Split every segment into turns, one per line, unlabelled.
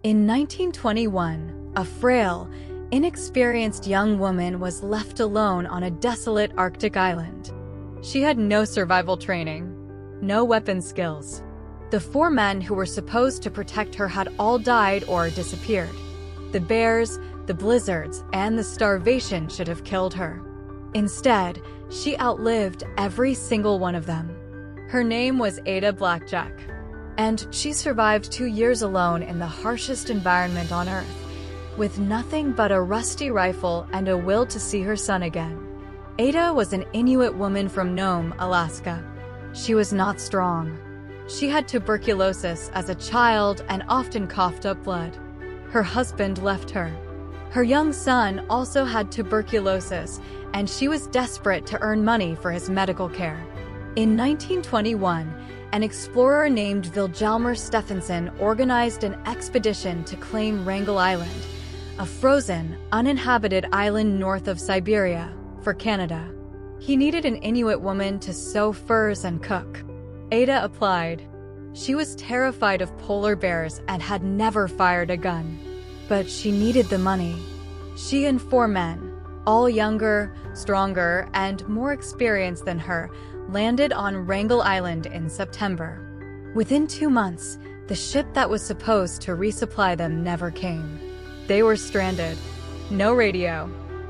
In 1921, a frail, inexperienced young woman was left alone on a desolate Arctic island. She had no survival training, no weapon skills. The 4 men who were supposed to protect her had all died or disappeared. The bears, the blizzards, and the starvation should have killed her. Instead, she outlived every single one of them. Her name was Ada Blackjack, and she survived 2 years alone in the harshest environment on Earth, with nothing but a rusty rifle and a will to see her son again. Ada was an Inuit woman from Nome, Alaska. She was not strong. She had tuberculosis as a child and often coughed up blood. Her husband left her. Her young son also had tuberculosis, and she was desperate to earn money for his medical care. In 1921, an explorer named Vilhjalmur Stephenson organized an expedition to claim Wrangel Island, a frozen, uninhabited island north of Siberia, for Canada. He needed an Inuit woman to sew furs and cook. Ada applied. She was terrified of polar bears and had never fired a gun. But she needed the money. She and 4 men, all younger, stronger, and more experienced than her, landed on Wrangel Island in September. Within 2 months, the ship that was supposed to resupply them never came. They were stranded. No radio,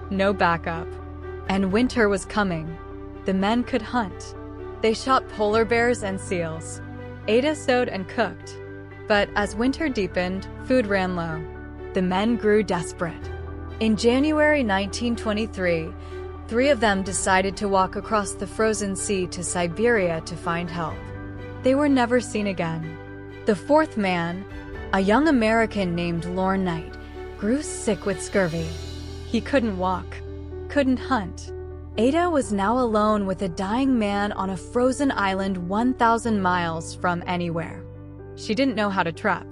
no backup. And winter was coming. The men could hunt. They shot polar bears and seals. Ada sewed and cooked. But as winter deepened, food ran low. The men grew desperate. In January 1923, 3 of them decided to walk across the frozen sea to Siberia to find help. They were never seen again. The 4th man, a young American named Lorne Knight, grew sick with scurvy. He couldn't walk, couldn't hunt. Ada was now alone with a dying man on a frozen island 1,000 miles from anywhere. She didn't know how to trap.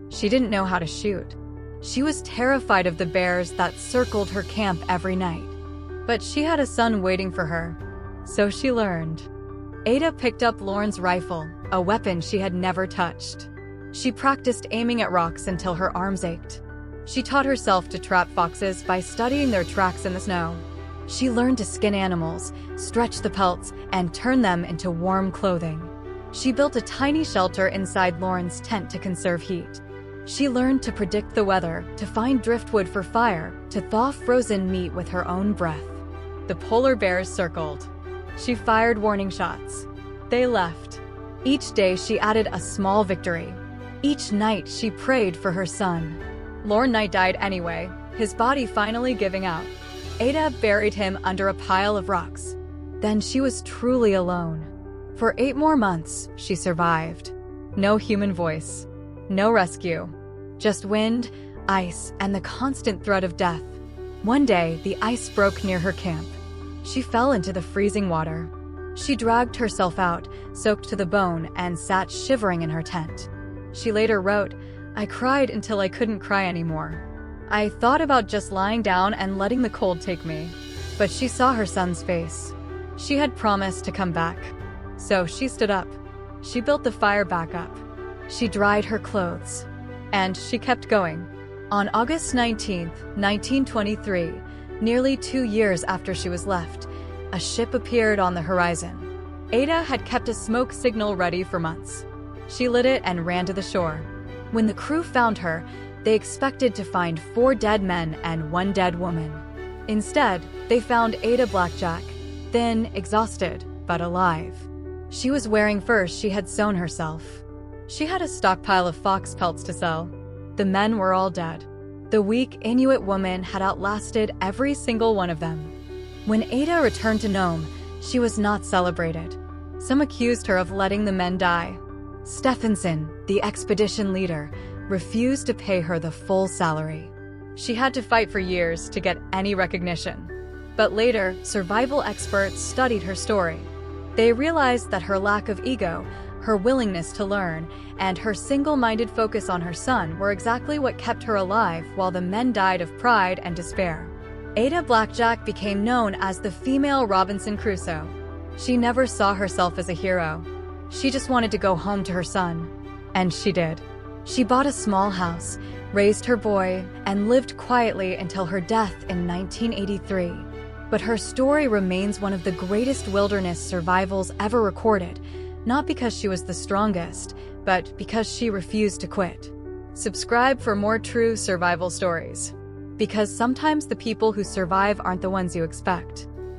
She didn't know how to shoot. She was terrified of the bears that circled her camp every night. But she had a son waiting for her, so she learned. Ada picked up Lorne's rifle, a weapon she had never touched. She practiced aiming at rocks until her arms ached. She taught herself to trap foxes by studying their tracks in the snow. She learned to skin animals, stretch the pelts, and turn them into warm clothing. She built a tiny shelter inside Lorne's tent to conserve heat. She learned to predict the weather, to find driftwood for fire, to thaw frozen meat with her own breath. The polar bears circled. She fired warning shots. They left. Each day she added a small victory. Each night she prayed for her son. Lorne Knight died anyway, his body finally giving out. Ada buried him under a pile of rocks. Then she was truly alone. For 8 more months, she survived. No human voice. No rescue. Just wind, ice, and the constant threat of death. One day, the ice broke near her camp. She fell into the freezing water. She dragged herself out, soaked to the bone, and sat shivering in her tent. She later wrote, "I cried until I couldn't cry anymore. I thought about just lying down and letting the cold take me." But she saw her son's face. She had promised to come back. So she stood up. She built the fire back up. She dried her clothes. And she kept going. On August 19, 1923, nearly 2 years after she was left, a ship appeared on the horizon. Ada had kept a smoke signal ready for months. She lit it and ran to the shore. When the crew found her, they expected to find 4 dead men and 1 dead woman. Instead, they found Ada Blackjack, thin, exhausted, but alive. She was wearing furs she had sewn herself. She had a stockpile of fox pelts to sell. The men were all dead. The weak Inuit woman had outlasted every single one of them. When Ada returned to Nome, she was not celebrated. Some accused her of letting the men die. Stephenson, the expedition leader, refused to pay her the full salary. She had to fight for years to get any recognition. But later, survival experts studied her story. They realized that her lack of ego, her willingness to learn, and her single-minded focus on her son were exactly what kept her alive while the men died of pride and despair. Ada Blackjack became known as the female Robinson Crusoe. She never saw herself as a hero. She just wanted to go home to her son. And she did. She bought a small house, raised her boy, and lived quietly until her death in 1983. But her story remains one of the greatest wilderness survivals ever recorded, not because she was the strongest, but because she refused to quit. Subscribe for more true survival stories. Because sometimes the people who survive aren't the ones you expect.